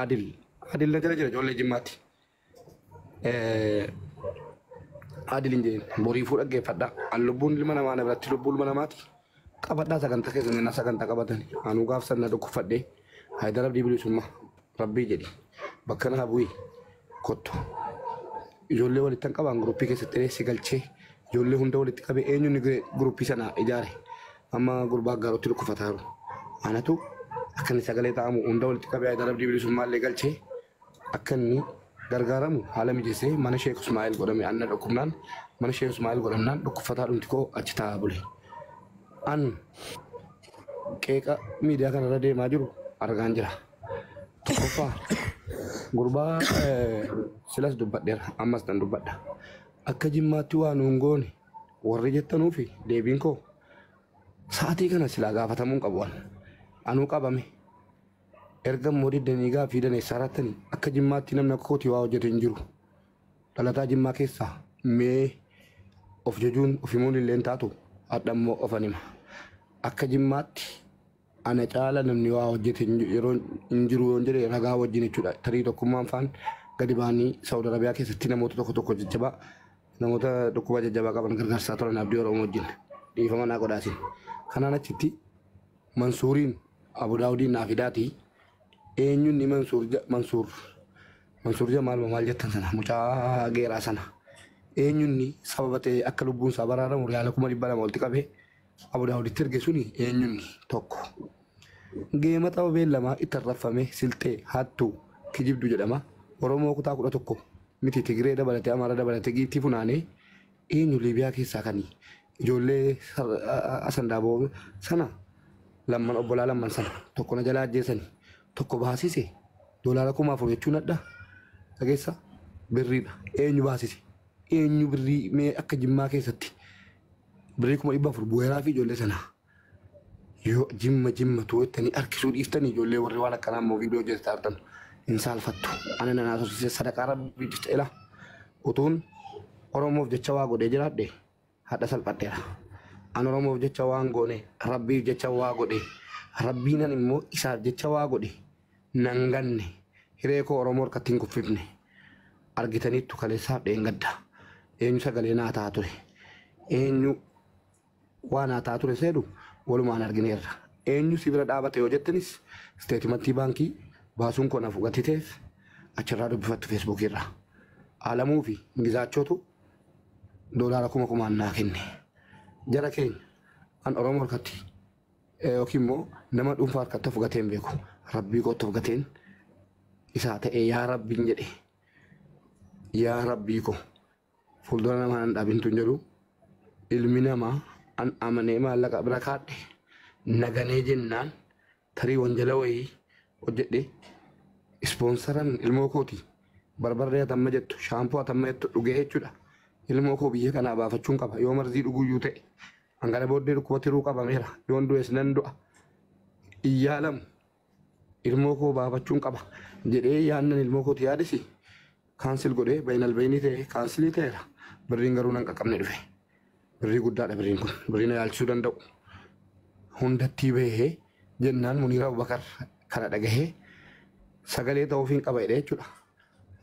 Adil. Adil na jira ijoollee Jimmaatti. Adil hin jedhin borii fuudha geeffadha. An lubbuun ilma namaa na biratti lubbuun ilma namaati. Qabadhaa sagantaa keessan na sagantaa qabatani. Anuu gaaf sanna dhukkufadhee Haydar Abdii bilisummaa Rabbii jedhi bakka na bu'ii kottu. Ijoollee walitti hin qaban guruppii keessatti si galchee ijoollee hunda walitti qabee eenyuun guruppii sana ijaare amma gurbaa gaarutti dhukkufataa jiru. Anatu akka inni sagalee ta'amu hunda walitti qabee Haydar Abdii bilisummaa illee galchee akka inni gargaaramu haala mijeessee mana Sheek Ismaa'eel godhame anna dhukkubnaan mana Sheek Ismaa'eel godhamnaan dhukkufataa dhumti koo achi taa'aa bule. An qeeqa miidiyaa kanarra deemaa jiru argaan jira. Tokkoffaa gurbaa silas dubbadheera ammas tan dubbadha. Akka Jimmaatti waan nuun goone warri jettanuufi deebiin koo sa'aatii kana silaa gaafatamuun qabu anuu qabame. Erga moodii daniigaa fi daneessaa irratti akka Jimmaatti namni akka kooti waa hojjete hin jiru. Dhalataa Jimmaa keessaa mee of jajuun of himuun illee hin taatu hadhammoo ofan hima. Akka Jimmaatti ana caala namni waa hojjete yeroo hin jiru yoo jedhe ragaa wajjin jechuudha. Tarii tokkummaan faan gadi ba'anii Saawud Arabiyaa keessatti namoota tokko jajjabaa namoota dhukkuba jajjabaa qaban gargaarsaa turan abdii Oromoo wajjin dhiifama naa godhaasin. Kanaan achitti Mansuuriin Abu Daawudiin naa fidaatii eenyuun ni Mansuur Jamaal maal jettan sana mucaa geeraa sana eenyuun ni sababa ta'e akka lubbuun isaa baraaramu riyaala 200 walitti qabee Abu Daawuditti erge suni eenyuun tokko. Geema xaba beellamaa itti arrafame siltee hattuu kijibdu jedhama. Oromoo kutaa 11 miti Tigree dabalatee Amaara dabalatee giitti funaanee eenyu Liibiyaa keessaa kanii ijoollee asandaaboo sana lamman obbolaa lamman sana tokko na jalaa ajjeesanii tokko baasise doolaara 4,000 jechuun adda dhageessa birriidha. Eenyu baasise eenyu birrii mee akka Jimmaa keessatti birrii 400 bu'eeraa fi ijoollee sana yoo Jimma tuuttanii harkisuu dhiiftanii ijoollee warri waan akkanaa immoo viidiyoo hojjetaa artan hin saalfattu. Ani nanaa sosisee sadaqaa rabbii jedha utuun Oromoof jecha waa godhee jiraadhe hadha salphadheera. An Oromoof jecha waan goone rabbiif jecha waa godhe rabbiinan immoo isaaf jecha waa godhe nan ganne hiree koo Oromoo harkatti hin kuffifne argitaniittu kaleessaaf dheengadda. Eenyu sagalee naa ta'a ture eenyu waan naa ta'a ture seedu walumaan argineerra. Eenyu si bira dhaabate yoo jettanis isteetimentii baankii baasuun koo naaf gatiteef achirraa dubbifattu feesbuukii irraa. Alamuu fi Gizaachootu doolaara 10,000 naa kenne. Jara keenya an Oromoo harkatti yookiin immoo nama dhuunfaa harkatti of gateen beeku. Rabbii kootti of gateen isaa ta'ee yaa Rabbiin jedhe yaa Rabbii koo fuuldura namaa nan dhaabintu hin jedhu ilmi namaa an amanee maallaqa bira kaadhe naganee jennaan tarii wanjala wayii hojjedhe ispoonsaran ilmoo kooti barbarree atamma jettu shaampoo atamma jettu dhugee jechuudha. Ilmoo koo biyya kanaa baafachuun qaba yoo marzii dhuguyyuu ta'e hangana booddee dhukkuba tiruu qabameera yoon du'es nan du'a iyyaalamu ilmoo koo baafachuun qaba jedhee yaannan ilmoo kooti yaadisi kaansil godhee bainal bayinii ta'e kaansilii ta'eera. Birriin garuu nan qaqqabne dhufe. Birrii guddaadha birriin kun birrii na yaalchisuu danda'u. Hundatti bahee jennaan Muniira Abubakar kana dhagahee sagalee ta'uufiin qaba jedhee jechuudha.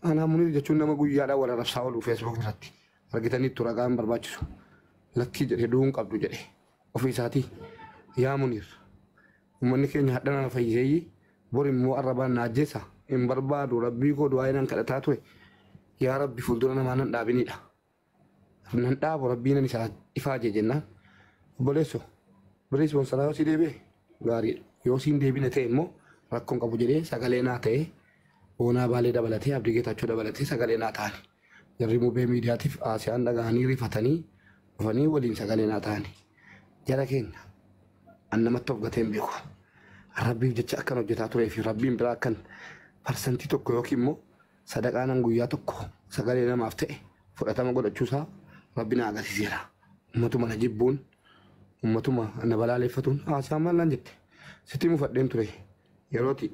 Anaa Muniir jechuun nama guyyaadhaan wal arrabsaa oolu feesbuuk irratti argitaniittu ragaan barbaachisu lakkii jedhee du'uun qabdu jedhe ofii isaatii yaa Muniir uummanni keenya hadhana na fayyiseeyyi bor immoo arrabaan na ajjeessa hin barbaadu rabbii koo du'aa nan kadhataa ture yaa Rabbi fuuldura namaa nan dhaabinidha. Nan dhaabu rabbii nan isaa ifaa jennaan obboleesso birrii ispoonsaraa yoo si deebi'e gaariidha. Yoo siin deebine ta'e immoo rakkoon qabu jedhee sagalee naa ta'e Oonaa Baalee dabalatee Abdii Geetaachoo dabalatee sagalee naa ta'ani. Jarri muubee miidiyaatiif Aasiyaan dhaga'anii rifatanii dhufanii waliin sagalee naa ta'ani. Jara keenya an namatti of gateen beeku. Rabbiif jecha akkan hojjetaa turee fi rabbiin biraa akkan parsantii tokko yookiin immoo sadaqaa nan guyyaa tokko sagalee namaaf ta'e fudhatama godhachuusaa rabbi na agarsiiseera. Ummatuma na jibbuun ummatuma na balaaleffatuun Aasiyaan maal naan jette sitti mufadheen ture yerooti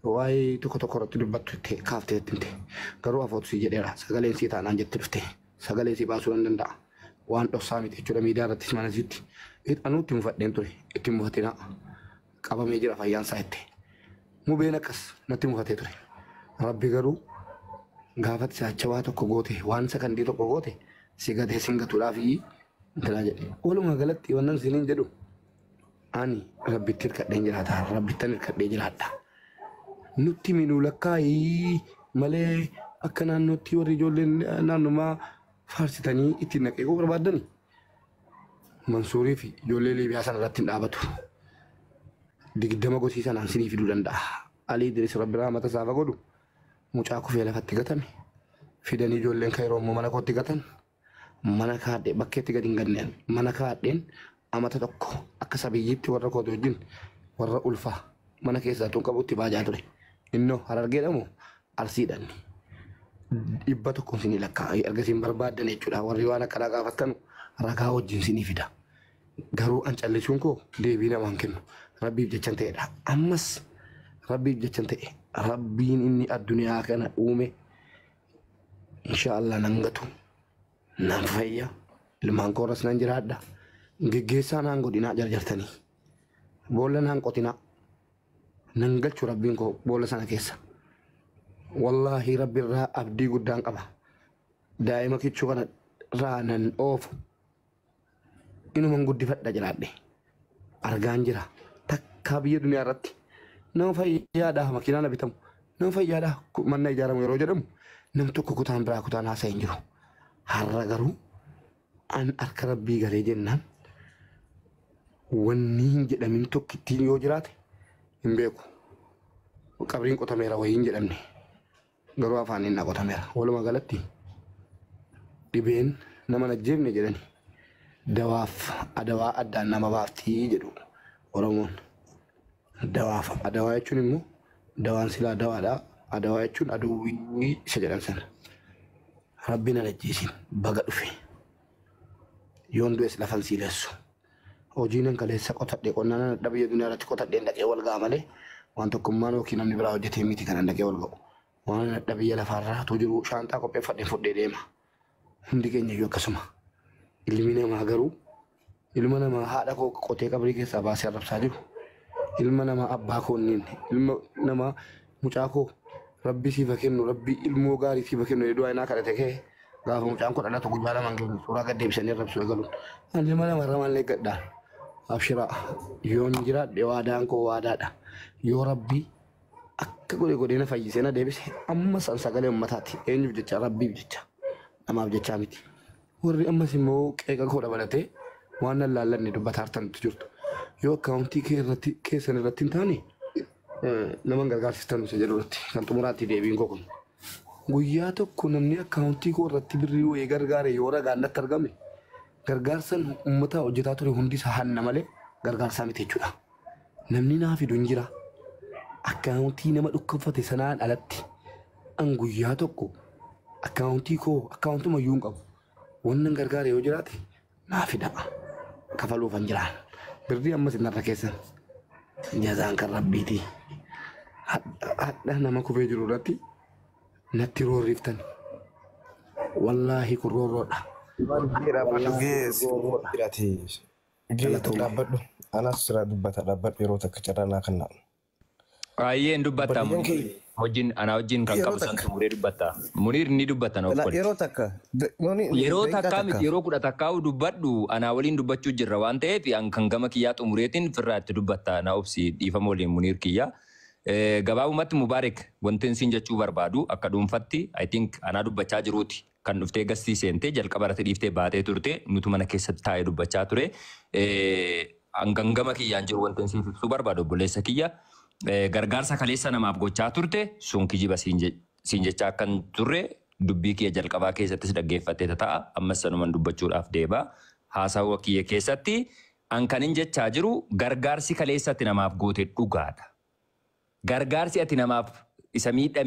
waa'ee tokko irratti dubbattu itti kaaftee itti garuu afootu si jedheera sagaleen si taanaan jette dhufte sagalee si baasuu nan danda'a waan dhoksaa miti jechuudha miidiyaa irrattis mana sitti anuutti mufadheen ture itti mufatina qabamee jira fayyaan isaa itti mubeen akkas natti mufatee ture. Rabbi garuu gaafatti saachawaa tokko goote waan sakandii tokko goote si gatee singatuudhaaf intalaa jedhe. Walumaa galatti wannan siniin jedhu ani rabbitti hirkadheen jiraata rabbittan hirkadhee jiraadha. Nutti minuu lakkaa'ii malee akka naannootti warri ijoolleen naannumaa faarsitanii ittiin naqeequu barbaadani. Mansuurii fi ijoollee Liibiyaa sana irratti hin dhaabatu. 20 gotii sanaan sinii fiduu danda'a. Alii Idris Rabbi rahmata isaa godhu mucaa kufee lafatti gatame. Fidanii ijoolleen Kairoo immoo mana kootti gatan. Mana kaadhee bakkeetti gadi hin ganneen mana kaadheen amata tokko akka sabiyyiitti warra kooti wajjin warra ulfaa mana keessaa tun qabutti baajaa ture. Innoo Harargeedhamoo Arsiidhaan. 100 sinii lakkaa'ee ergasiin barbaaddan jechuudha. Warri waan akkanaa gaafattan ragaa wajjin sinii fida. Garuu an callisuun koo deebii namaan kennu. Rabbiif jechan ta'edha. Ammas Rabbiif jechan ta'e. Rabbiin inni addunyaa kana uume inshaallah nan gatu. Nan fayya. Ilmaan kooras nan jiraadha. Geggeessaa naan godhinaa jarjartanii. Boolla naan qotinaa. Nan galchu Rabbiin koo boolla sana keessa. Wallaahi Rabbi irraa abdii guddaan qaba. Daa'ima kichuu kana irraa nan oofu. Inuman guddifadha jiraadhe. Argaan jira. Takkaa biyya duniyaa irratti nama fayyaadhaa makiinaa na bitamu. Nama fayyaadhaa manna ijaaramu yeroo jedhamu nam tokko kutaan biraa kutaan haasa'e hin jiru. Har'a garuu an harka Rabbii galee jennaan wanni hin jedhamin tokkittiin yoo jiraate hin beeku. Qabriin qotameera wayii hin jedhamne. Garuu afaaniin na qotameera. Walumaa galatti dhibeen nama najjeefne jedhani. Dawaaf adawaa addaan nama baaftii jedhu Oromoon. Dawaaf adawaa jechuun immoo dawaan silaa dawaadha. Adawaa jechuun aduwwii isa jedhan sana. Rabbiin alajjeesin baga dhufe. Yoon du'es lafan siileessu. Hojiin kaleessa qotadhee qonnaan adda biyya duniyaa irratti qotadhee dhaqee wal ga'a malee waan tokkummaan yookiin namni biraa hojjetee miti kan dhaqee wal ga'u. Waan adda biyya lafaarraa tu jiru shaantaa qopheeffadhee fudhee deema. Hundi keenya iyyuu akkasuma. Ilmi namaa garuu ilma namaa haadha koo qotee qabrii keessaa baasee arrabsaa jiru. Ilma namaa abbaa koo inni ilma namaa mucaa koo Rabbi siifa kennu Rabbi ilmoo gaarii siifa kennu du'a inaa kadhate kee gaafa mucaan koo dhalatu guyyaa lamaan kennu suuraa gad deebisanii arrabsuu eegaluun. Ani ilma namaa irra maallee gadhaan abshiraa yoon jiraadhe waadaan koo waadaadha. Yoo Rabbi akka godhee na fayyisee na deebise amma san sagalee uummataati eenyuuf jecha Rabbiif jecha namaaf jechaa miti. Warri ammas immoo qeeqa koo dabalatee waan lallaallanne dubbataa hartantu jirtu. Yoo akkaawuntii keessan irratti hin taane naman gargaarsistan isa jedhutti kan xumuraatti deebiin koo kun. Guyyaa tokko namni akkaawuntii koo irratti birrii wayii gargaare yoo ragaan natti argame gargaarsan uummata hojjetaa ture hundi isaa hanna malee gargaarsaa miti jechuudha. Namni naa fidu hin jira. Akkaawuntii nama dhukkubfate sanaan alatti an guyyaa tokko akkaawuntii koo akkaawuntuma iyyuu hin qabu. Wannan gargaare yoo jiraate naa fida. Kafaluufan jiraan. Birrii ammas hin narra keessan. Jazaan kan Rabbiiti. Hadha nama kufee jiru irratti natti roorriftan. Wallaahi kun roorroodha. Dhaabbadhu. Anas sirraa dubbata dhaabbadhu yeroo takka carraanaa kan na'u. Ayyeen dubbataa wajjin ana wajjin kan qabu santu muree dubbataa. Muniir ni dubbata na okkol. Yeroo takka miti yeroo 10 takkaa'u dubbadhu ana waliin dubbachuu jirra waan ta'eef an kan gama kiyyaa xumureetiin firraa itti dubbataa na obsi dhiifama waliin Muniir kiyyaa. Gabaabumatti Mubaarak wanti isin jechuu barbaadu akka dhuunfatti I think ana dubbachaa jiruuti. Kan dhuftee gastii seentee jalqaba irratti dhiiftee baatee turte nutu mana keessatti taa'ee dubbachaa ture. An gama kiyyaan jiru wanti isin ibsuu barbaadu obboleessa kiyya. Gargaarsa kaleessa namaaf gochaa turte sun kijiba siin jechaa akkan turre dubbii kiyya jalqabaa keessattis dhaggeeffattee ta'a ammas sanuman dubbachuudhaaf deeba haasawaa kiyya keessatti an kanin jechaa jiru gargaarsi kaleessatti namaaf goote dhugaadha. Gargaarsi ati namaaf isa miidhame